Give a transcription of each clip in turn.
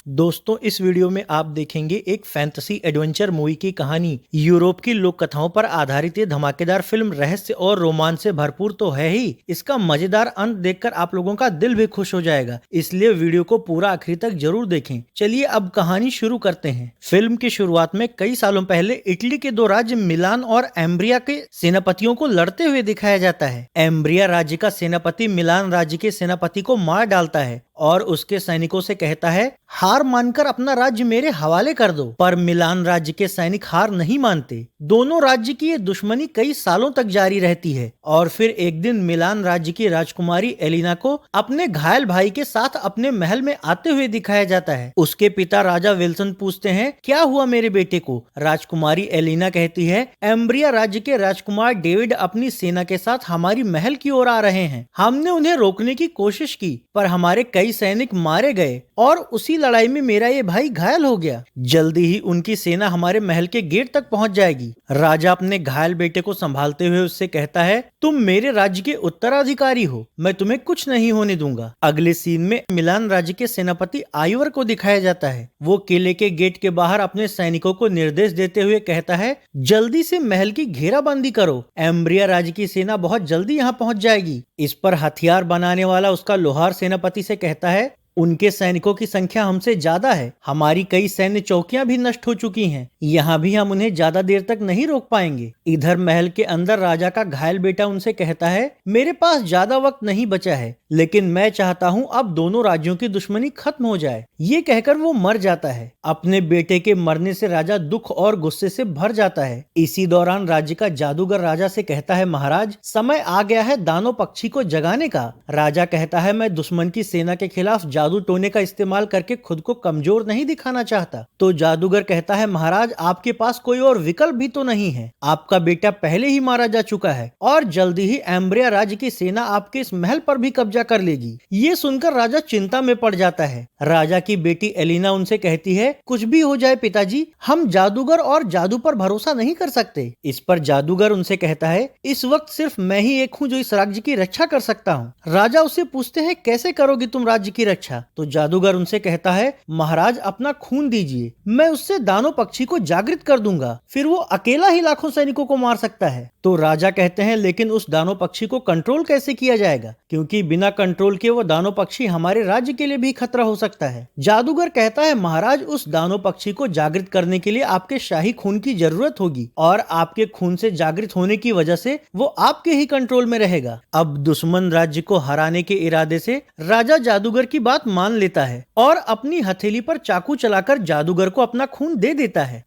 दोस्तों, इस वीडियो में आप देखेंगे एक फैंटेसी एडवेंचर मूवी की कहानी। यूरोप की लोक कथाओं पर आधारित ये धमाकेदार फिल्म रहस्य और रोमांच से भरपूर तो है ही, इसका मजेदार अंत देखकर आप लोगों का दिल भी खुश हो जाएगा। इसलिए वीडियो को पूरा आखिरी तक जरूर देखें। चलिए अब कहानी शुरू करते हैं। फिल्म की शुरुआत में कई सालों पहले इटली के दो राज्य मिलान और एम्ब्रिया के सेनापतियों को लड़ते हुए दिखाया जाता है। एम्ब्रिया राज्य का सेनापति मिलान राज्य के सेनापति को मार डालता है और उसके सैनिकों से कहता है, हार मानकर अपना राज्य मेरे हवाले कर दो। पर मिलान राज्य के सैनिक हार नहीं मानते। दोनों राज्य की ये दुश्मनी कई सालों तक जारी रहती है और फिर एक दिन मिलान राज्य की राजकुमारी एलिना को अपने घायल भाई के साथ अपने महल में आते हुए दिखाया जाता है। उसके पिता राजा विल्सन पूछते हैं, क्या हुआ मेरे बेटे को? राजकुमारी एलिना कहती है, एम्ब्रिया राज्य के राजकुमार डेविड अपनी सेना के साथ हमारी महल की ओर आ रहे हैं। हमने उन्हें रोकने की कोशिश की पर हमारे कई सैनिक मारे गए और उसी लड़ाई में मेरा ये भाई घायल हो गया। जल्दी ही उनकी सेना हमारे महल के गेट तक पहुंच जाएगी। राजा अपने घायल बेटे को संभालते हुए उससे कहता है, तुम मेरे राज्य के उत्तराधिकारी हो, मैं तुम्हें कुछ नहीं होने दूंगा। अगले सीन में मिलान राज्य के सेनापति आइवर को दिखाया जाता है। वो किले के गेट के बाहर अपने सैनिकों को निर्देश देते हुए कहता है, जल्दी से महल की घेराबंदी करो, एम्ब्रिया राज्य की सेना बहुत जल्दी यहाँ पहुंच जाएगी। इस पर हथियार बनाने वाला उसका लोहार सेनापति से कहता है, उनके सैनिकों की संख्या हमसे ज्यादा है, हमारी कई सैन्य चौकियां भी नष्ट हो चुकी हैं, यहाँ भी हम उन्हें ज्यादा देर तक नहीं रोक पाएंगे। इधर महल के अंदर राजा का घायल बेटा उनसे कहता है, मेरे पास ज्यादा वक्त नहीं बचा है, लेकिन मैं चाहता हूँ अब दोनों राज्यों की दुश्मनी खत्म हो जाए। ये कहकर वो मर जाता है। अपने बेटे के मरने से राजा दुख और गुस्से से भर जाता है। इसी दौरान राज्य का जादूगर राजा से कहता है, महाराज समय आ गया है दानव पक्षी को जगाने का। राजा कहता है, मैं दुश्मन की सेना के खिलाफ जादू टोने का इस्तेमाल करके खुद को कमजोर नहीं दिखाना चाहता। तो जादूगर कहता है, महाराज आपके पास कोई और विकल्प भी तो नहीं है, आपका बेटा पहले ही मारा जा चुका है और जल्दी ही एम्ब्रिया राज्य की सेना आपके इस महल पर भी कब्जा कर लेगी। ये सुनकर राजा चिंता में पड़ जाता है। राजा की बेटी एलिना उनसे कहती है, कुछ भी हो जाए पिताजी, हम जादूगर और जादू पर भरोसा नहीं कर सकते। इस पर जादूगर उनसे कहता है, इस वक्त सिर्फ मैं ही एक हूँ जो इस राज्य की रक्षा कर सकता हूँ। राजा उससे पूछते हैं, कैसे करोगी तुम राज्य की रक्षा? तो जादूगर उनसे कहता है, महाराज अपना खून दीजिए, मैं उससे दानव पक्षी को जागृत कर दूंगा, फिर वो अकेला ही लाखों सैनिकों को मार सकता है। तो राजा कहते हैं, लेकिन उस दानव पक्षी को कंट्रोल कैसे किया जाएगा, क्योंकि बिना कंट्रोल के वो दानव पक्षी हमारे राज्य के लिए भी खतरा हो सकता है। जादूगर कहता है, महाराज उस दानव पक्षी को जागृत करने के लिए आपके शाही खून की जरूरत होगी और आपके खून से जागृत होने की वजह से वो आपके ही कंट्रोल में रहेगा। अब दुश्मन राज्य को हराने के इरादे से राजा जादूगर की बात मान लेता है और अपनी हथेली पर चाकू चलाकर जादूगर को अपना खून दे देता है।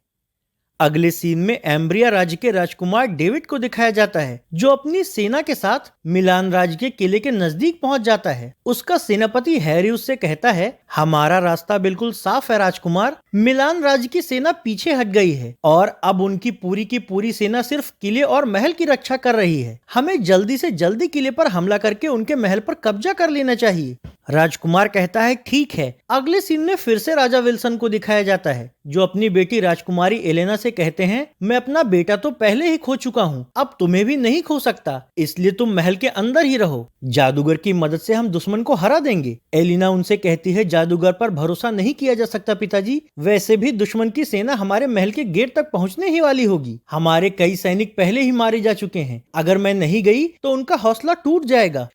अगले सीन में एम्ब्रिया राज्य के राजकुमार डेविड को दिखाया जाता है, जो अपनी सेना के साथ मिलान राज्य के किले के नजदीक पहुंच जाता है। उसका सेनापति हैरी उससे कहता है, हमारा रास्ता बिल्कुल साफ है राजकुमार, मिलान राज्य की सेना पीछे हट गई है और अब उनकी पूरी की पूरी सेना सिर्फ किले और महल की रक्षा कर रही है। हमें जल्दी से जल्दी किले पर हमला करके उनके महल पर कब्जा कर लेना चाहिए। राजकुमार कहता है, ठीक है। अगले सीन में फिर से राजा विल्सन को दिखाया जाता है, जो अपनी बेटी राजकुमारी एलेना से कहते हैं, मैं अपना बेटा तो पहले ही खो चुका हूँ, अब तुम्हें भी नहीं खो सकता, इसलिए तुम महल के अंदर ही रहो, जादूगर की मदद से हम दुश्मन को हरा देंगे। एलिना उनसे कहती है, जादूगर पर भरोसा नहीं किया जा सकता पिताजी, वैसे भी दुश्मन की सेना हमारे महल के गेट तक पहुँचने ही वाली होगी, हमारे कई सैनिक पहले ही मारे जा चुके हैं, अगर मैं नहीं गई तो उनका हौसला टूट जाएगा।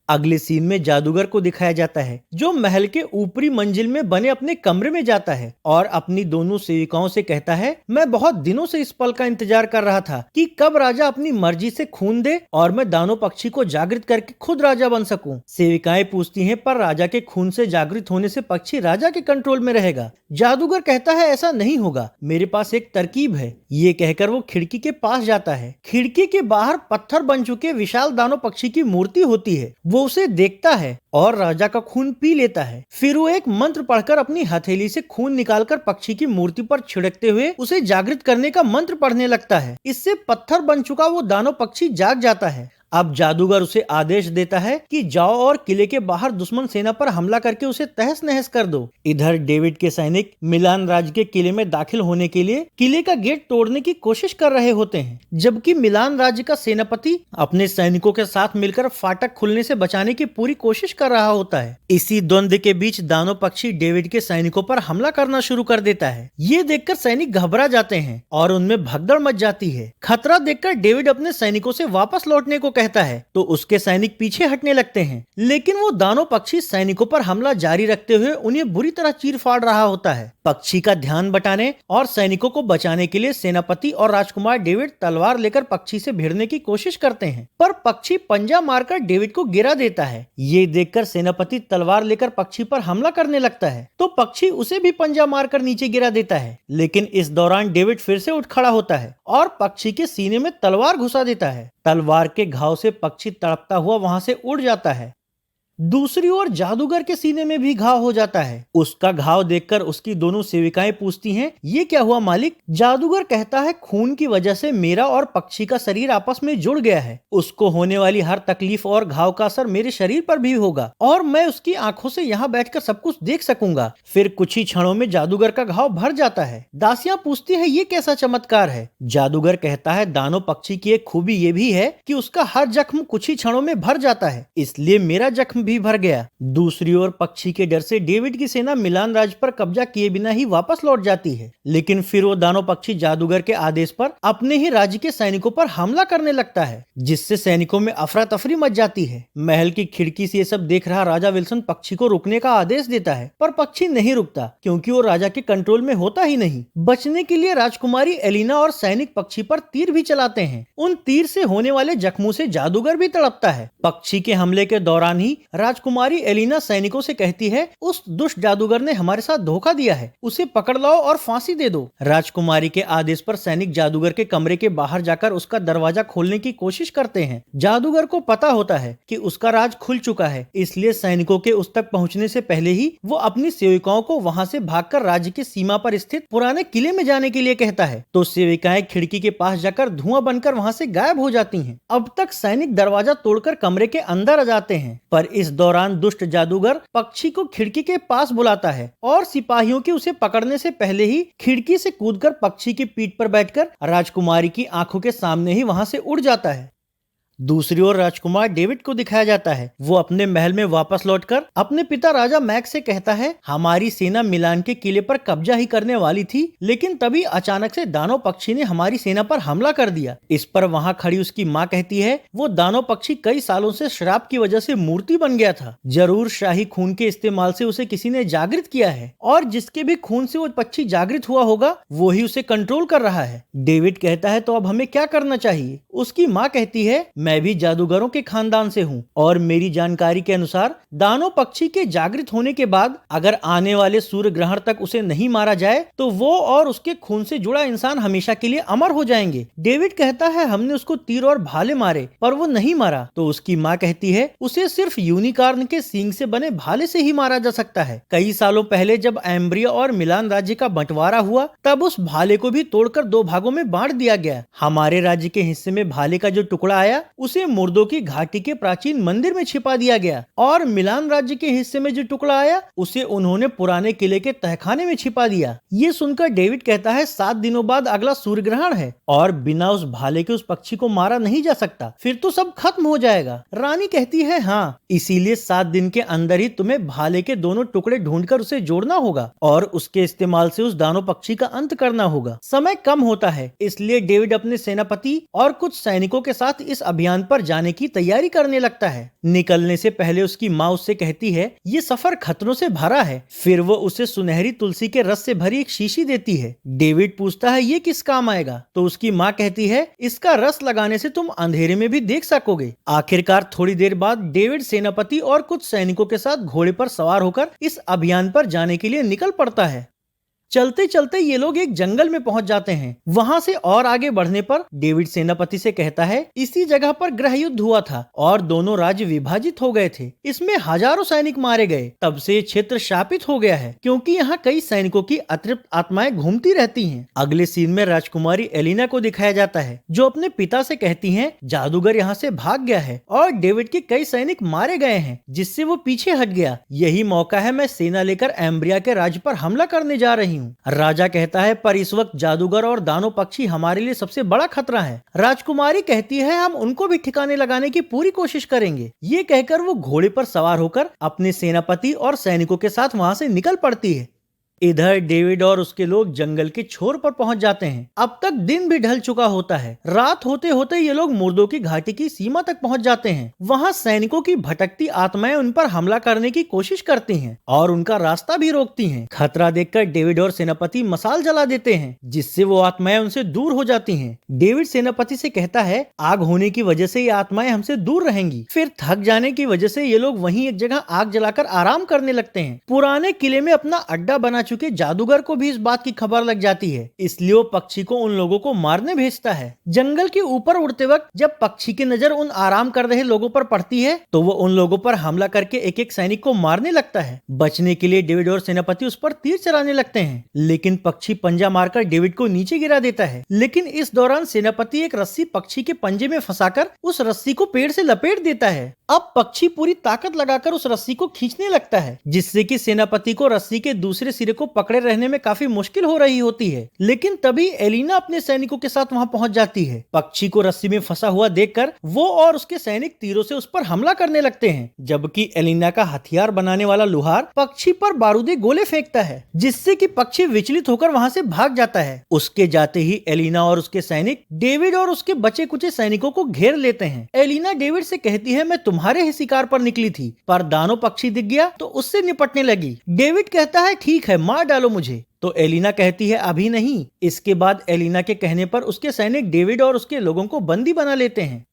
अगले सीन में जादूगर को दिखाया जाता है, जो महल के ऊपरी मंजिल में बने अपने कमरे में जाता है और अपनी दोनों सेविकाओं से कहता है, मैं बहुत दिनों से इस पल का इंतजार कर रहा था कि कब राजा अपनी मर्जी से खून दे और मैं दानव पक्षी को जागृत करके खुद राजा बन सकूं। सेविकाएं पूछती हैं, पर राजा के खून से जागृत होने से पक्षी राजा के कंट्रोल में रहेगा। जादूगर कहता है, ऐसा नहीं होगा, मेरे पास एक तरकीब है। ये कहकर वो खिड़की के पास जाता है। खिड़की के बाहर पत्थर बन चुके विशाल दानव पक्षी की मूर्ति होती है। वो उसे देखता है और राजा का खून पी लेता है। फिर वो एक मंत्र पढ़कर अपनी हथेली से खून निकालकर पक्षी की मूर्ति पर छिड़कते हुए उसे जागृत करने का मंत्र पढ़ने लगता है। इससे पत्थर बन चुका वो दानव पक्षी जाग जाता है। अब जादूगर उसे आदेश देता है कि जाओ और किले के बाहर दुश्मन सेना पर हमला करके उसे तहस नहस कर दो। इधर डेविड के सैनिक मिलान राज्य के किले में दाखिल होने के लिए किले का गेट तोड़ने की कोशिश कर रहे होते हैं, जबकि मिलान राज्य का सेनापति अपने सैनिकों के साथ मिलकर फाटक खुलने से बचाने की पूरी कोशिश कर रहा होता है। इसी द्वंद्व के बीच दानव पक्षी डेविड के सैनिकों पर हमला करना शुरू कर देता है। ये देखकर सैनिक घबरा जाते हैं और उनमें भगदड़ मच जाती है। खतरा देखकर डेविड अपने सैनिकों से वापस लौटने को कहता है तो उसके सैनिक पीछे हटने लगते हैं, लेकिन वो दानव पक्षी सैनिकों पर हमला जारी रखते हुए उन्हें बुरी तरह चीर फाड़ रहा होता है। पक्षी का ध्यान बटाने और सैनिकों को बचाने के लिए सेनापति और राजकुमार डेविड तलवार लेकर पक्षी से भिड़ने की कोशिश करते हैं, पर पक्षी पंजा मारकर डेविड को गिरा देता है। ये देखकर सेनापति तलवार लेकर पक्षी पर हमला करने लगता है तो पक्षी उसे भी पंजा मारकर नीचे गिरा देता है, लेकिन इस दौरान डेविड फिर से उठ खड़ा होता है और पक्षी के सीने में तलवार घुसा देता है। तलवार के घाव से पक्षी तड़पता हुआ वहां से उड़ जाता है। दूसरी ओर जादूगर के सीने में भी घाव हो जाता है। उसका घाव देखकर उसकी दोनों सेविकाएं पूछती हैं, ये क्या हुआ मालिक? जादूगर कहता है, खून की वजह से मेरा और पक्षी का शरीर आपस में जुड़ गया है। उसको होने वाली हर तकलीफ और घाव का असर मेरे शरीर पर भी होगा और मैं उसकी आंखों से यहाँ बैठकर सब कुछ देख सकूंगा। फिर कुछ ही क्षणों में जादूगर का घाव भर जाता है। दासियां पूछती है, ये कैसा चमत्कार है? जादूगर कहता है, दानव पक्षी की एक खूबी ये भी है कि उसका हर जख्म कुछ ही क्षणों में भर जाता है, इसलिए मेरा जख्म भी भर गया। दूसरी ओर पक्षी के डर से डेविड की सेना मिलान राज्य पर कब्जा किए बिना ही वापस लौट जाती है, लेकिन फिर वो दानव पक्षी जादूगर के आदेश पर अपने ही राज्य के सैनिकों पर हमला करने लगता है, जिससे सैनिकों में अफरा तफरी मच जाती है। महल की खिड़की से ये सब देख रहा राजा विल्सन पक्षी को रुकने का आदेश देता है, पर पक्षी नहीं रुकता क्योंकि वो राजा के कंट्रोल में होता ही नहीं। बचने के लिए राजकुमारी एलिना और सैनिक पक्षी पर तीर भी चलाते हैं। उन तीर से होने वाले जख्मों से जादूगर भी तड़पता है। पक्षी के हमले के दौरान ही राजकुमारी एलिना सैनिकों से कहती है, उस दुष्ट जादूगर ने हमारे साथ धोखा दिया है, उसे पकड़ लाओ और फांसी दे दो। राजकुमारी के आदेश पर सैनिक जादूगर के कमरे के बाहर जाकर उसका दरवाजा खोलने की कोशिश करते हैं। जादूगर को पता होता है कि उसका राज खुल चुका है, इसलिए सैनिकों के उस तक पहुंचने से पहले ही वो अपनी सेविकाओं को वहां से भागकर राज्य की सीमा पर स्थित पुराने किले में जाने के लिए कहता है, तो सेविकाएं खिड़की के पास जाकर धुआं बनकर वहां से गायब हो जाती हैं। अब तक सैनिक दरवाजा तोड़कर कमरे के अंदर आ जाते हैं, पर इस दौरान दुष्ट जादूगर पक्षी को खिड़की के पास बुलाता है और सिपाहियों के उसे पकड़ने से पहले ही खिड़की से कूदकर पक्षी की पीठ पर बैठकर राजकुमारी की आंखों के सामने ही वहां से उड़ जाता है। दूसरी ओर राजकुमार डेविड को दिखाया जाता है। वो अपने महल में वापस लौटकर अपने पिता राजा मैक्स से कहता है, हमारी सेना मिलान के किले पर कब्जा ही करने वाली थी, लेकिन तभी अचानक से दानव पक्षी ने हमारी सेना पर हमला कर दिया। इस पर वहां खड़ी उसकी माँ कहती है, वो दानव पक्षी कई सालों से श्राप की वजह से मूर्ति बन गया था। जरूर शाही खून के इस्तेमाल से उसे किसी ने जागृत किया है और जिसके भी खून से वो पक्षी जागृत हुआ होगा वो ही उसे कंट्रोल कर रहा है। डेविड कहता है, तो अब हमें क्या करना चाहिए? उसकी माँ कहती है, मैं भी जादूगरों के खानदान से हूँ और मेरी जानकारी के अनुसार दानव पक्षी के जागृत होने के बाद अगर आने वाले सूर्य ग्रहण तक उसे नहीं मारा जाए तो वो और उसके खून से जुड़ा इंसान हमेशा के लिए अमर हो जाएंगे। डेविड कहता है, हमने उसको तीर और भाले मारे पर वो नहीं मारा। तो उसकी माँ कहती है, उसे सिर्फ यूनिकॉर्न के सींग से बने भाले से ही मारा जा सकता है। कई सालों पहले जब एम्ब्रिया और मिलान राज्य का बंटवारा हुआ तब उस भाले को भी तोड़कर 2 भागों में बांट दिया गया। हमारे राज्य के हिस्से में भाले का जो टुकड़ा आया उसे मुर्दों की घाटी के प्राचीन मंदिर में छिपा दिया गया और मिलान राज्य के हिस्से में जो टुकड़ा आया उसे उन्होंने पुराने किले के तहखाने में छिपा दिया। ये सुनकर डेविड कहता है, 7 दिनों बाद अगला सूर्य ग्रहण है और बिना उस भाले के उस पक्षी को मारा नहीं जा सकता, फिर तो सब खत्म हो जाएगा। रानी कहती है, हाँ, इसीलिए 7 दिन के अंदर ही तुम्हें भाले के दोनों टुकड़े ढूंढकर उसे जोड़ना होगा और उसके इस्तेमाल से उस दानव पक्षी का अंत करना होगा। समय कम होता है, इसलिए डेविड अपने सेनापति और कुछ सैनिकों के साथ इस अभियान पर जाने की तैयारी करने लगता है। निकलने से पहले उसकी माँ उससे कहती है, ये सफर खतरों से भरा है। फिर वो उसे सुनहरी तुलसी के रस से भरी एक शीशी देती है। डेविड पूछता है, ये किस काम आएगा? तो उसकी माँ कहती है, इसका रस लगाने से तुम अंधेरे में भी देख सकोगे। आखिरकार थोड़ी देर बाद डेविड सेनापति और कुछ सैनिकों के साथ घोड़े पर सवार होकर इस अभियान पर जाने के लिए निकल पड़ता है। चलते चलते ये लोग एक जंगल में पहुंच जाते हैं। वहां से और आगे बढ़ने पर डेविड सेनापति से कहता है इसी जगह पर गृह युद्ध हुआ था और दोनों राज्य विभाजित हो गए थे। इसमें हजारों सैनिक मारे गए। तब से ये क्षेत्र शापित हो गया है क्योंकि यहाँ कई सैनिकों की अतृप्त आत्माएं घूमती रहती हैं। अगले सीन में राजकुमारी एलिना को दिखाया जाता है जो अपने पिता से कहती है जादूगर यहाँ से भाग गया है और डेविड के कई सैनिक मारे गए हैं जिससे वो पीछे हट गया। यही मौका है, मैं सेना लेकर एम्ब्रिया के राज्य पर हमला करने जा रही हूँ। राजा कहता है पर इस वक्त जादूगर और दानव पक्षी हमारे लिए सबसे बड़ा खतरा है। राजकुमारी कहती है हम उनको भी ठिकाने लगाने की पूरी कोशिश करेंगे। ये कहकर वो घोड़े पर सवार होकर अपने सेनापति और सैनिकों के साथ वहां से निकल पड़ती है। इधर डेविड और उसके लोग जंगल के छोर पर पहुंच जाते हैं। अब तक दिन भी ढल चुका होता है। रात होते होते ये लोग मुर्दों की घाटी की सीमा तक पहुंच जाते हैं। वहां सैनिकों की भटकती आत्माएं उन पर हमला करने की कोशिश करती हैं और उनका रास्ता भी रोकती हैं। खतरा देखकर डेविड और सेनापति मसाल जला देते हैं जिससे वो आत्माएं उनसे दूर हो जाती हैं। डेविड सेनापति से कहता है आग होने की वजह से ये आत्माएं हमसे दूर रहेंगी। फिर थक जाने की वजह से ये लोग वहीं एक जगह आग जलाकर आराम करने लगते हैं। पुराने किले में अपना अड्डा बना चुके जादूगर को भी इस बात की खबर लग जाती है, इसलिए वो पक्षी को उन लोगों को मारने भेजता है। जंगल के ऊपर उड़ते वक्त जब पक्षी की नजर उन आराम कर रहे लोगों पर पड़ती है तो वो उन लोगों पर हमला करके एक एक सैनिक को मारने लगता है। बचने के लिए डेविड और सेनापति उस पर तीर चलाने लगते हैं लेकिन पक्षी पंजा मारकर डेविड को नीचे गिरा देता है। लेकिन इस दौरान सेनापति एक रस्सी पक्षी के पंजे में फंसाकर उस रस्सी को पेड़ से लपेट देता है। अब पक्षी पूरी ताकत लगाकर उस रस्सी को खींचने लगता है जिससे कि सेनापति को रस्सी के दूसरे सिरे को पकड़े रहने में काफी मुश्किल हो रही होती है। लेकिन तभी एलिना अपने सैनिकों के साथ वहां पहुंच जाती है। पक्षी को रस्सी में फंसा हुआ देखकर वो और उसके सैनिक तीरों से उस पर हमला करने लगते हैं, जबकि एलिना का हथियार बनाने वाला लुहार पक्षी पर बारूदी गोले फेंकता है जिससे कि पक्षी विचलित होकर वहां से भाग जाता है। उसके जाते ही एलिना और उसके सैनिक डेविड और उसके बचे कुचे सैनिकों को घेर लेते हैं। एलिना डेविड से कहती है मैं तुम्हारे ही शिकार पर निकली थी पर दानव पक्षी दिख गया तो उससे निपटने लगी। डेविड कहता है ठीक है मार डालो मुझे, तो एलिना कहती है अभी नहीं। इसके बाद एलिना के कहने पर उसके सैनिक डेविड और उसके लोगों को बंदी बना लेते हैं।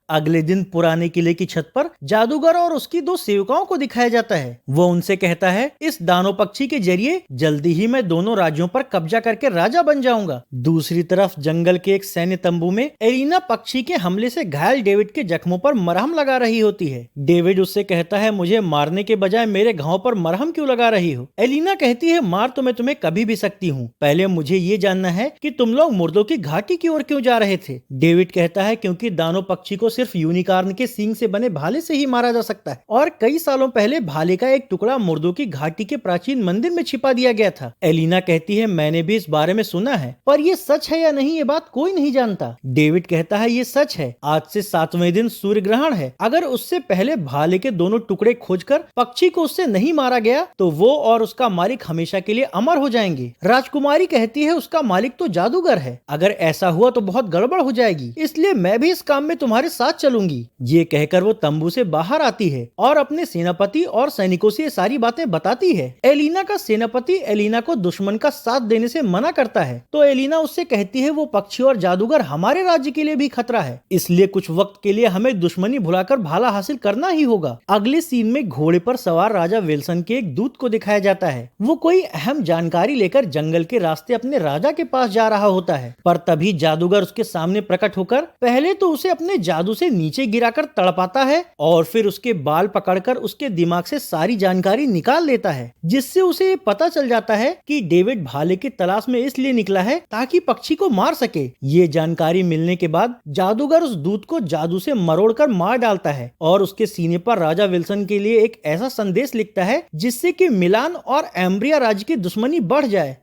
अगले दिन पुराने किले की छत पर जादूगर और उसकी दो सेवकाओं को दिखाया जाता है। वो उनसे कहता है इस दानव पक्षी के जरिए जल्दी ही मैं दोनों राज्यों पर कब्जा करके राजा बन जाऊंगा। दूसरी तरफ जंगल के एक सैन्य तंबू में एलिना पक्षी के हमले से घायल डेविड के जख्मों पर मरहम लगा रही होती है। डेविड उससे कहता है मुझे मारने के बजाय मेरे घाव पर मरहम क्यों लगा रही हो। एलिना कहती है मार तो मैं तुम्हें कभी भी सकती हूँ, पहले मुझे ये जानना है कि तुम लोग मुर्दों की घाटी की ओर क्यों जा रहे थे। डेविड कहता है क्योंकि दानव पक्षी को सिर्फ यूनिकॉर्न के सींग से बने भाले से ही मारा जा सकता है और कई सालों पहले भाले का एक टुकड़ा मुर्दों की घाटी के प्राचीन मंदिर में छिपा दिया गया था। एलिना कहती है मैंने भी इस बारे में सुना है पर ये सच है या नहीं ये बात कोई नहीं जानता। डेविड कहता है ये सच है, आज से 7वें दिन सूर्य ग्रहण है। अगर उससे पहले भाले के दोनों टुकड़े खोजकर पक्षी को उससे नहीं मारा गया तो वो और उसका मालिक हमेशा के लिए अमर हो जाएंगे। राजकुमारी कहती है उसका मालिक तो जादूगर है, अगर ऐसा हुआ तो बहुत गड़बड़ हो जाएगी, इसलिए मैं भी इस काम में तुम्हारे साथ चलूंगी। ये कहकर वो तंबू से बाहर आती है और अपने सेनापति और सैनिकों से ये सारी बातें बताती है। एलिना का सेनापति एलिना को दुश्मन का साथ देने से मना करता है तो एलिना उससे कहती है वो पक्षी और जादूगर हमारे राज्य के लिए भी खतरा है, इसलिए कुछ वक्त के लिए हमें दुश्मनी भुलाकर भाला हासिल करना ही होगा। अगले सीन में घोड़े पर सवार राजा विल्सन के एक दूत को दिखाया जाता है। वो कोई अहम जानकारी लेकर जंगल के रास्ते अपने राजा के पास जा रहा होता है पर तभी जादूगर उसके सामने प्रकट होकर पहले तो उसे अपने जादू से नीचे गिराकर तड़पाता है और फिर उसके बाल पकड़कर उसके दिमाग से सारी जानकारी निकाल लेता है, जिससे उसे पता चल जाता है कि डेविड भाले की तलाश में इसलिए निकला है ताकि पक्षी को मार सके। ये जानकारी मिलने के बाद जादूगर उस दूत को जादू से मरोड़कर मार डालता है और उसके सीने पर राजा विल्सन के लिए एक ऐसा संदेश लिखता है जिससे कि मिलान और एम्ब्रिया राज्य की दुश्मनी बढ़ जाए।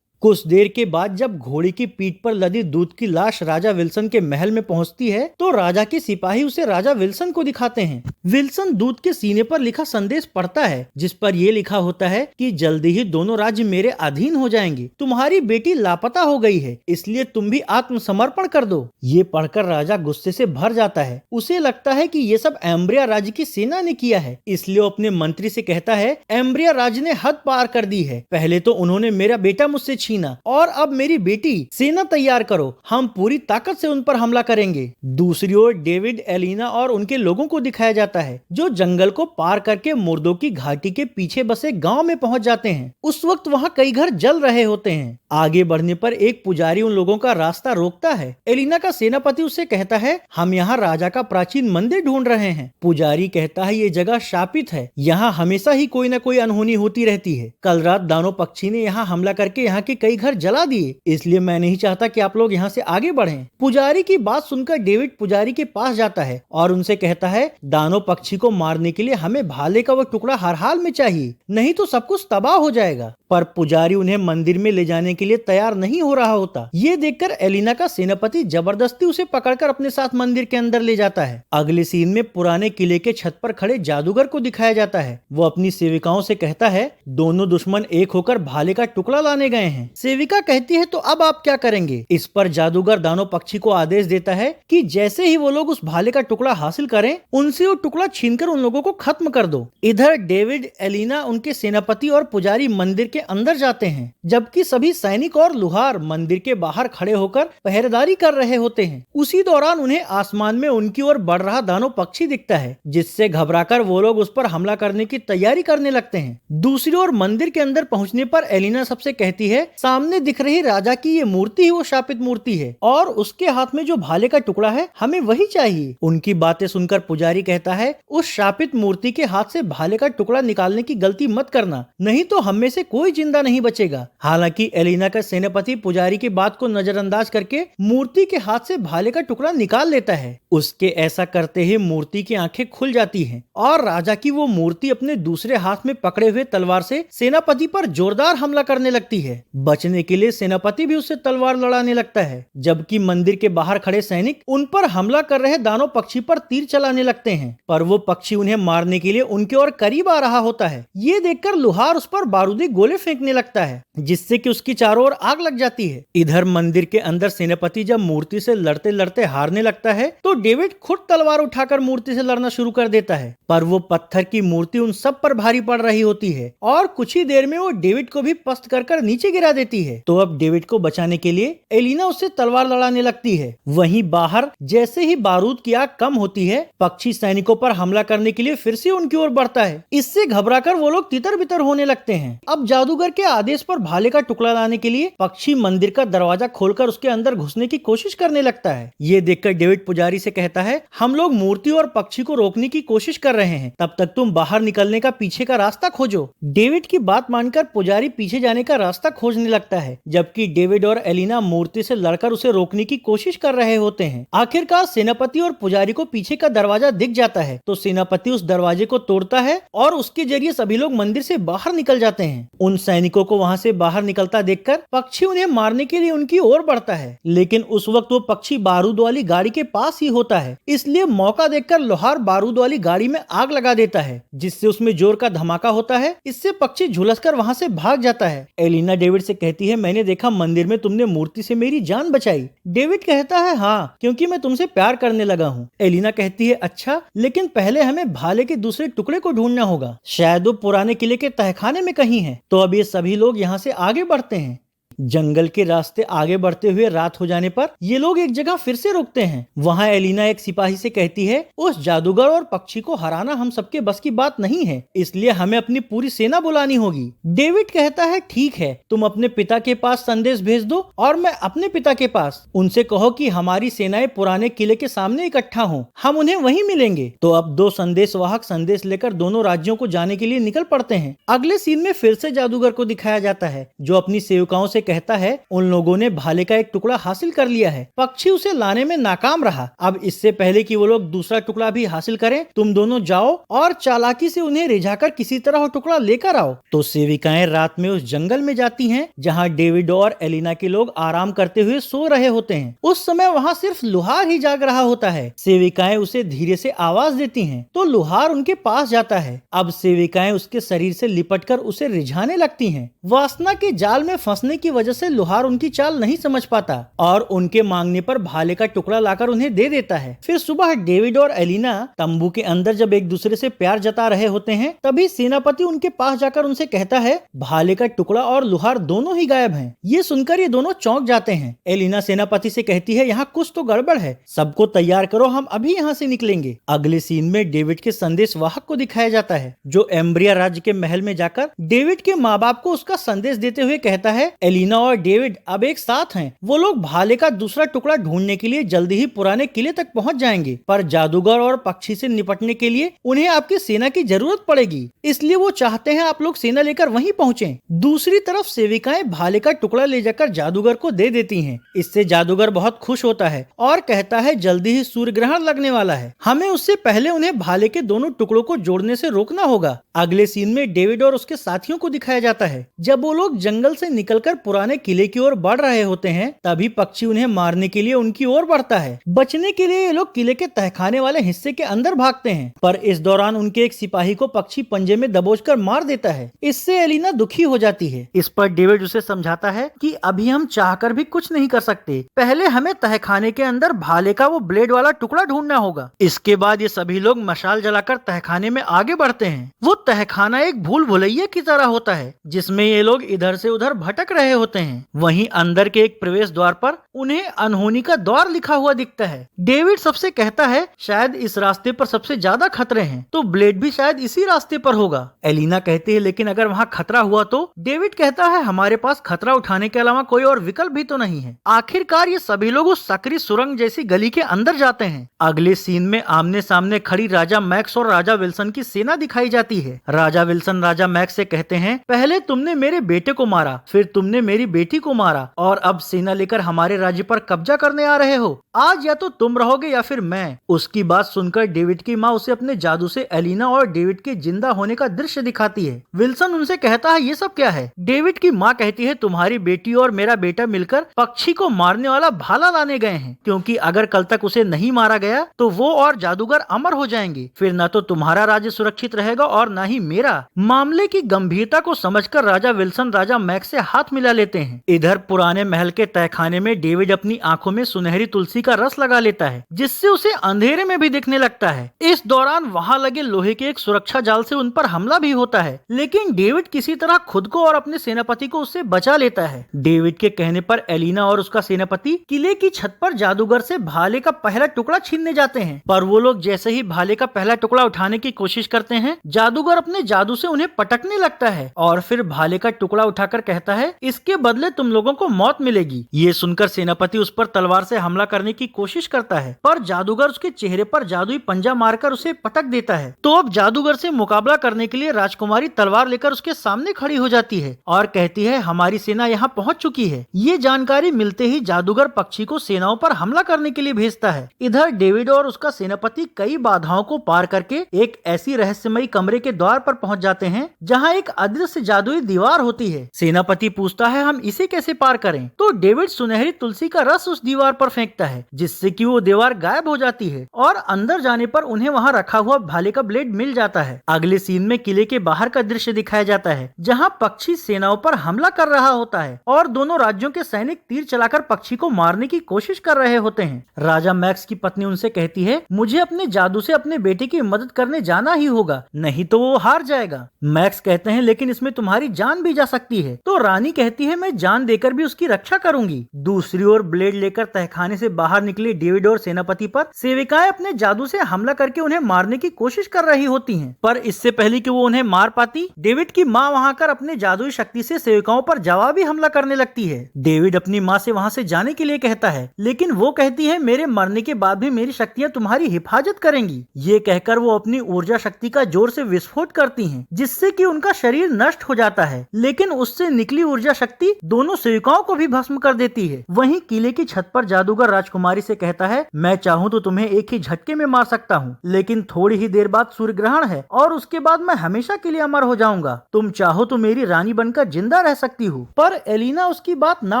कुछ देर के बाद जब घोड़े की पीठ पर लदी दूत की लाश राजा विल्सन के महल में पहुंचती है तो राजा के सिपाही उसे राजा विल्सन को दिखाते हैं। विल्सन दूत के सीने पर लिखा संदेश पढ़ता है जिस पर यह लिखा होता है कि जल्दी ही दोनों राज्य मेरे अधीन हो जाएंगे, तुम्हारी बेटी लापता हो गई है इसलिए तुम भी आत्मसमर्पण कर दो। ये पढ़कर राजा गुस्से से भर जाता है, उसे लगता है कि ये सब एम्ब्रिया राज्य की सेना ने किया है, इसलिए वो अपने मंत्री से कहता है एम्ब्रिया राज्य ने हद पार कर दी है, पहले तो उन्होंने मेरा बेटा मुझसे छीन छीना और अब मेरी बेटी, सेना तैयार करो, हम पूरी ताकत से उन पर हमला करेंगे। दूसरी ओर डेविड, एलिना और उनके लोगों को दिखाया जाता है जो जंगल को पार करके मुर्दों की घाटी के पीछे बसे गांव में पहुंच जाते हैं। उस वक्त वहां कई घर जल रहे होते हैं। आगे बढ़ने पर एक पुजारी उन लोगों का रास्ता रोकता है। एलिना का सेनापति उससे कहता है, हम यहाँ राजा का प्राचीन मंदिर ढूंढ रहे हैं। पुजारी कहता है, ये जगह शापित है, यहाँ हमेशा ही कोई न कोई अनहोनी होती रहती है। कल रात दानव पक्षी ने यहाँ हमला करके यहाँ के कई घर जला दिए, इसलिए मैं नहीं चाहता कि आप लोग यहाँ से आगे बढ़ें। पुजारी की बात सुनकर डेविड पुजारी के पास जाता है और उनसे कहता है, दानव पक्षी को मारने के लिए हमें भाले का वो टुकड़ा हर हाल में चाहिए, नहीं तो सब कुछ तबाह हो जाएगा। पर पुजारी उन्हें मंदिर में ले जाने के लिए तैयार नहीं हो रहा होता। ये देखकर एलिना का सेनापति जबरदस्ती उसे पकड़कर अपने साथ मंदिर के अंदर ले जाता है। अगले सीन में पुराने किले के छत पर खड़े जादूगर को दिखाया जाता है। वो अपनी सेविकाओं से कहता है, दोनों दुश्मन एक होकर भाले का टुकड़ा लाने गए हैं। सेविका कहती है, तो अब आप क्या करेंगे? इस पर जादूगर दानव पक्षी को आदेश देता है कि जैसे ही वो लोग उस भाले का टुकड़ा हासिल करें, उनसे वो टुकड़ा छीनकर उन लोगों को खत्म कर दो। इधर डेविड, एलिना, उनके सेनापति और पुजारी मंदिर के अंदर जाते हैं, जबकि सभी सैनिक और लुहार मंदिर के बाहर खड़े होकर पहरेदारी कर रहे होते हैं। उसी दौरान उन्हें आसमान में उनकी ओर बढ़ रहा दानव पक्षी दिखता है, जिससे घबराकर वो लोग उस पर हमला करने की तैयारी करने लगते हैं। दूसरी ओर मंदिर के अंदर पहुंचने पर एलिना सबसे कहती है, सामने दिख रही राजा की ये मूर्ति ही वो शापित मूर्ति है और उसके हाथ में जो भाले का टुकड़ा है, हमें वही चाहिए। उनकी बातें सुनकर पुजारी कहता है, उस शापित मूर्ति के हाथ से भाले का टुकड़ा निकालने की गलती मत करना, नहीं तो हम में से कोई जिंदा नहीं बचेगा। हालांकि एलिना का सेनापति पुजारी की बात को नजरअंदाज करके मूर्ति के हाथ से भाले का टुकड़ा निकाल लेता है। उसके ऐसा करते ही मूर्ति की आंखें खुल जाती हैं और राजा की वो मूर्ति अपने दूसरे हाथ में पकड़े हुए तलवार से सेनापति पर जोरदार हमला करने लगती है। बचने के लिए सेनापति भी उससे तलवार लड़ाने लगता है, जबकि मंदिर के बाहर खड़े सैनिक उन पर हमला कर रहे दानव पक्षी पर तीर चलाने लगते हैं, पर वो पक्षी उन्हें मारने के लिए उनके और करीब आ रहा होता है। ये देखकर लुहार उस पर बारूदी गोले फेंकने लगता है, जिससे कि उसकी चारों ओर आग लग जाती है। इधर मंदिर के अंदर सेनापति जब मूर्ति से लड़ते लड़ते हारने लगता है, तो डेविड खुद तलवार उठाकर मूर्ति से लड़ना शुरू कर देता है, पर वो पत्थर की मूर्ति उन सब पर भारी पड़ रही होती है और कुछ ही देर में वो डेविड को भी पस्त कर नीचे गिरा देती है। तो अब डेविड को बचाने के लिए एलिना उससे तलवार लड़ाने लगती है। वहीं बाहर जैसे ही बारूद की आग कम होती है, पक्षी सैनिकों पर हमला करने के लिए फिर से उनकी ओर बढ़ता है। इससे घबराकर वो लोग तितर बितर होने लगते हैं। अब जादूगर के आदेश पर भाले का टुकड़ा लाने के लिए पक्षी मंदिर का दरवाजा खोलकर उसके अंदर घुसने की कोशिश करने लगता है। ये देखकर डेविड पुजारी से कहता है, हम लोग मूर्ति और पक्षी को रोकने की कोशिश कर रहे हैं, तब तक तुम बाहर निकलने का पीछे का रास्ता खोजो। डेविड की बात मानकर पुजारी पीछे जाने का रास्ता खोजने लगता है, जबकि डेविड और एलिना मूर्ति से लड़कर उसे रोकने की कोशिश कर रहे होते हैं। आखिरकार सेनापति और पुजारी को पीछे का दरवाजा दिख जाता है, तो सेनापति उस दरवाजे को तोड़ता है और उसके जरिए सभी लोग मंदिर से बाहर निकल जाते हैं। उन सैनिकों को वहां से बाहर निकलता देखकर पक्षी उन्हें मारने के लिए उनकी ओर बढ़ता है, लेकिन उस वक्त वो पक्षी बारूद वाली गाड़ी के पास ही होता है। इसलिए मौका देखकर लोहार बारूद वाली गाड़ी में आग लगा देता है, जिससे उसमें जोर का धमाका होता है। इससे पक्षी झुलसकर वहां से भाग जाता है। एलिना डेविड से कहती है, मैंने देखा मंदिर में तुमने मूर्ति से मेरी जान बचाई। डेविड कहता है, हाँ, क्योंकि मैं तुमसे प्यार करने लगा हूँ। एलिना कहती है, अच्छा, लेकिन पहले हमें भाले के दूसरे टुकड़े को ढूंढना होगा, शायद वो पुराने किले के तहखाने में कहीं है। तो अब ये सभी लोग यहाँ से आगे बढ़ते हैं। जंगल के रास्ते आगे बढ़ते हुए रात हो जाने पर ये लोग एक जगह फिर से रुकते हैं। वहाँ एलिना एक सिपाही से कहती है, उस जादूगर और पक्षी को हराना हम सबके बस की बात नहीं है, इसलिए हमें अपनी पूरी सेना बुलानी होगी। डेविड कहता है, ठीक है, तुम अपने पिता के पास संदेश भेज दो और मैं अपने पिता के पास। उनसे कहो कि हमारी सेनाएं पुराने किले के सामने इकट्ठा हों, हम उन्हें वहीं मिलेंगे। तो अब दो संदेशवाहक संदेश लेकर दोनों राज्यों को जाने के लिए निकल पड़ते हैं। अगले सीन में फिर से जादूगर को दिखाया जाता है, जो अपनी सेवकाओं से कहता है, उन लोगों ने भाले का एक टुकड़ा हासिल कर लिया है, पक्षी उसे लाने में नाकाम रहा। अब इससे पहले कि वो लोग दूसरा टुकड़ा भी हासिल करें, तुम दोनों जाओ और चालाकी से उन्हें रिझाकर किसी तरह वो टुकड़ा लेकर आओ। तो सेविकाएं रात में उस जंगल में जाती हैं, जहां डेविड और एलिना के लोग आराम करते हुए सो रहे होते हैं। उस समय वहां सिर्फ लुहार ही जाग रहा होता है। सेविकाएं उसे धीरे से आवाज देती हैं, तो लुहार उनके पास जाता है। अब सेविकाएं उसके शरीर से लिपटकर उसे रिझाने लगती हैं। वासना के जाल में फंसने की वजह से लोहार उनकी चाल नहीं समझ पाता और उनके मांगने पर भाले का टुकड़ा लाकर उन्हें दे देता है। फिर सुबह डेविड और एलिना तंबू के अंदर जब एक दूसरे से प्यार जता रहे होते हैं, तभी सेनापति उनके पास जाकर उनसे कहता है भाले का टुकड़ा और लोहार दोनों ही गायब हैं। ये सुनकर ये दोनों चौंक जाते हैं। एलिना सेनापति से कहती है यहाँ कुछ तो गड़बड़ है, सबको तैयार करो, हम अभी यहाँ से निकलेंगे। अगले सीन में डेविड के संदेश वाहक को दिखाया जाता है जो एम्ब्रिया राज्य के महल में जाकर डेविड के माँ बाप को उसका संदेश देते हुए कहता है एलिना और डेविड अब एक साथ हैं। वो लोग भाले का दूसरा टुकड़ा ढूंढने के लिए जल्दी ही पुराने किले तक पहुंच जाएंगे, पर जादूगर और पक्षी से निपटने के लिए उन्हें आपकी सेना की जरूरत पड़ेगी, इसलिए वो चाहते हैं आप लोग सेना लेकर वहीं पहुंचे। दूसरी तरफ सेविकाएं भाले का टुकड़ा ले जाकर जादूगर को दे देती हैं। इससे जादूगर बहुत खुश होता है और कहता है जल्दी ही सूर्य ग्रहण लगने वाला है, हमें उससे पहले उन्हें भाले के दोनों टुकड़ों को जोड़ने से रोकना होगा। अगले सीन में डेविड और उसके साथियों को दिखाया जाता है। जब वो लोग जंगल से निकलकर पुराने किले की ओर बढ़ रहे होते हैं, तभी पक्षी उन्हें मारने के लिए उनकी ओर बढ़ता है। बचने के लिए ये लोग किले के तहखाने वाले हिस्से के अंदर भागते हैं, पर इस दौरान उनके एक सिपाही को पक्षी पंजे में दबोचकर मार देता है। इससे एलिना दुखी हो जाती है। इस पर डेविड उसे समझाता है कि अभी हम चाहकर भी कुछ नहीं कर सकते, पहले हमें तहखाने के अंदर भाले का वो ब्लेड वाला टुकड़ा ढूंढना होगा। इसके बाद ये सभी लोग मशाल जलाकर तहखाने में आगे बढ़ते हैं। वो तहखाना एक भूल भुलैया की तरह होता है जिसमें ये लोग इधर से उधर भटक रहे होते हैं। वहीं अंदर के एक प्रवेश द्वार पर उन्हें अनहोनी का द्वार लिखा हुआ दिखता है। डेविड सबसे कहता है शायद इस रास्ते पर सबसे ज्यादा खतरे हैं, तो ब्लेड भी शायद इसी रास्ते पर होगा। एलिना कहती है लेकिन अगर वहाँ खतरा हुआ तो? डेविड कहता है हमारे पास खतरा उठाने के अलावा कोई और विकल्प भी तो नहीं है। आखिरकार ये सभी लोग उस सकरी सुरंग जैसी गली के अंदर जाते हैं। अगले सीन में आमने सामने खड़ी राजा मैक्स और राजा विल्सन की सेना दिखाई जाती है। राजा विल्सन राजा मैक्स से कहते हैं पहले तुमने मेरे बेटे को मारा, फिर तुमने मेरी बेटी को मारा और अब सेना लेकर हमारे राज्य पर कब्जा करने आ रहे हो। आज या तो तुम रहोगे या फिर मैं। उसकी बात सुनकर डेविड की माँ उसे अपने जादू से एलिना और डेविड के जिंदा होने का दृश्य दिखाती है। विल्सन उनसे कहता है ये सब क्या है? डेविड की माँ कहती है तुम्हारी बेटी और मेरा बेटा मिलकर पक्षी को मारने वाला भाला लाने गए हैं, क्योंकि अगर कल तक उसे नहीं मारा गया तो वो और जादूगर अमर हो जाएंगे, फिर न तो तुम्हारा राज्य सुरक्षित रहेगा और न ही मेरा। मामले की गंभीरता को समझकर राजा विल्सन राजा मैक्स से हाथ मिला लेते हैं। इधर पुराने महल के तहखाने में डेविड अपनी आंखों में सुनहरी तुलसी का रस लगा लेता है, जिससे उसे अंधेरे में भी दिखने लगता है। इस दौरान वहां लगे लोहे के एक सुरक्षा जाल से उन पर हमला भी होता है, लेकिन डेविड किसी तरह खुद को और अपने सेनापति को उससे बचा लेता है। डेविड के कहने पर एलिना और उसका सेनापति किले की छत पर जादूगर से भाले का पहला टुकड़ा छीनने जाते हैं, पर वो लोग जैसे ही भाले का पहला टुकड़ा उठाने की कोशिश करते हैं, जादूगर अपने जादू से उन्हें पटकने लगता है और फिर भाले का टुकड़ा उठाकर कहता है इसके बदले तुम लोगों को मौत मिलेगी। ये सुनकर सेनापति उस पर तलवार से हमला करने की कोशिश करता है, पर जादूगर उसके चेहरे पर जादुई पंजा मारकर उसे पटक देता है। तो अब जादूगर से मुकाबला करने के लिए राजकुमारी तलवार लेकर उसके सामने खड़ी हो जाती है और कहती है हमारी सेना यहाँ पहुँच चुकी है। ये जानकारी मिलते ही जादूगर पक्षी को सेनाओं पर हमला करने के लिए भेजता है। इधर डेविड और उसका सेनापति कई बाधाओं को पार करके एक ऐसी रहस्यमयी कमरे के द्वार पर पहुंच जाते हैं जहां एक अदृश्य जादुई दीवार होती है। सेनापति पूछता है हम इसे कैसे पार करें? तो डेविड सुनहरी तुलसी का रस उस दीवार पर फेंकता है, जिससे कि वो दीवार गायब हो जाती है और अंदर जाने पर उन्हें वहां रखा हुआ भाले का ब्लेड मिल जाता है। अगले सीन में किले के बाहर का दृश्य दिखाया जाता है जहाँ पक्षी सेनाओं पर हमला कर रहा होता है और दोनों राज्यों के सैनिक तीर चलाकर पक्षी को मारने की कोशिश कर रहे होते हैं। राजा मैक्स की पत्नी उनसे कहती है मुझे अपने जादू से अपने बेटे की मदद करने जाना ही होगा, नहीं तो वो हार जाएगा। मैक्स कहते हैं लेकिन इसमें तुम्हारी जान भी जा सकती है। तो रानी कहती है मैं जान देकर भी उसकी रक्षा करूंगी। दूसरी ओर ब्लेड लेकर तहखाने से बाहर निकले डेविड और सेनापति पर सेविकाएं अपने जादू से हमला करके उन्हें मारने की कोशिश कर रही होती हैं, पर इससे पहले कि वो उन्हें मार पाती, डेविड की माँ वहां कर अपने जादुई शक्ति से सेविकाओं पर जवाबी हमला करने लगती है। डेविड अपनी माँ से वहां से जाने के लिए कहता है, लेकिन वो कहती है मेरे मरने के बाद भी मेरी शक्तियाँ तुम्हारी हिफाजत करेंगी। ये कहकर वो अपनी ऊर्जा शक्ति का जोर से विस्फोट करती हैं, जिससे कि उनका शरीर नष्ट हो जाता है, लेकिन उससे निकली ऊर्जा शक्ति दोनों सेविकाओं को भी भस्म कर देती है। वहीं किले की छत पर जादूगर राजकुमारी से कहता है मैं चाहूँ तो तुम्हें एक ही झटके में मार सकता हूँ, लेकिन थोड़ी ही देर बाद सूर्य ग्रहण है और उसके बाद मैं हमेशा के लिए अमर हो जाऊंगा। तुम चाहो तो मेरी रानी बनकर जिंदा रह सकती हो। पर एलिना उसकी बात न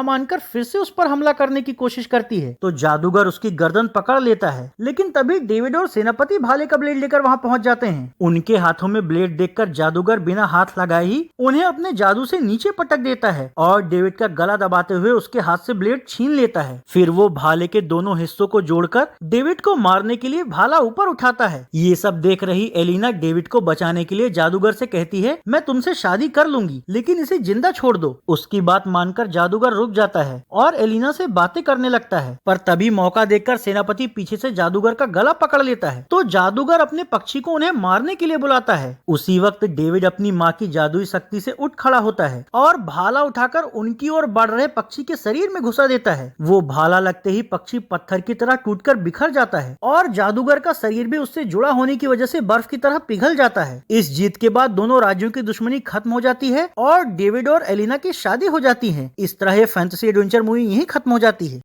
मानकर फिर से उस पर हमला करने की कोशिश करती है, तो जादूगर उसकी गर्दन पकड़ लेता है, लेकिन तभी डेविड और सेनापति भाले का ब्लेड लेकर वहां पहुंच जाते हैं। उनके हाथों में ब्लेड देखकर जादूगर बिना हाथ लगाए ही उन्हें अपने जादू से नीचे पटक देता है और डेविड का गला दबाते हुए उसके हाथ से ब्लेड छीन लेता है। फिर वो भाले के दोनों हिस्सों को जोड़कर डेविड को मारने के लिए भाला ऊपर उठाता है। ये सब देख रही एलिना डेविड को बचाने के लिए जादूगर से कहती है, मैं तुमसे शादी कर लूंगी लेकिन इसे जिंदा छोड़ दो। उसकी बात मानकर जादूगर रुक जाता है और एलिना से बातें करने लगता है, पर तभी मौका देखकर सेनापति पीछे से जादूगर का गला पकड़ लेता है। तो जादूगर अपने पक्षी को उन्हें मारने के लिए बुलाता है। उसी वक्त डेविड अपनी माँ की जादुई शक्ति से उठ खड़ा होता है और भाला उठाकर उनकी ओर बढ़ रहे पक्षी के शरीर में घुसा देता है। वो भाला लगते ही पक्षी पत्थर की तरह टूटकर बिखर जाता है और जादूगर का शरीर भी उससे जुड़ा होने की वजह से बर्फ की तरह पिघल जाता है। इस जीत के बाद दोनों राज्यों की दुश्मनी खत्म हो जाती है और डेविड और एलिना की शादी हो जाती है। इस तरह ये फैंटेसी एडवेंचर मूवी यहीं खत्म हो जाती है।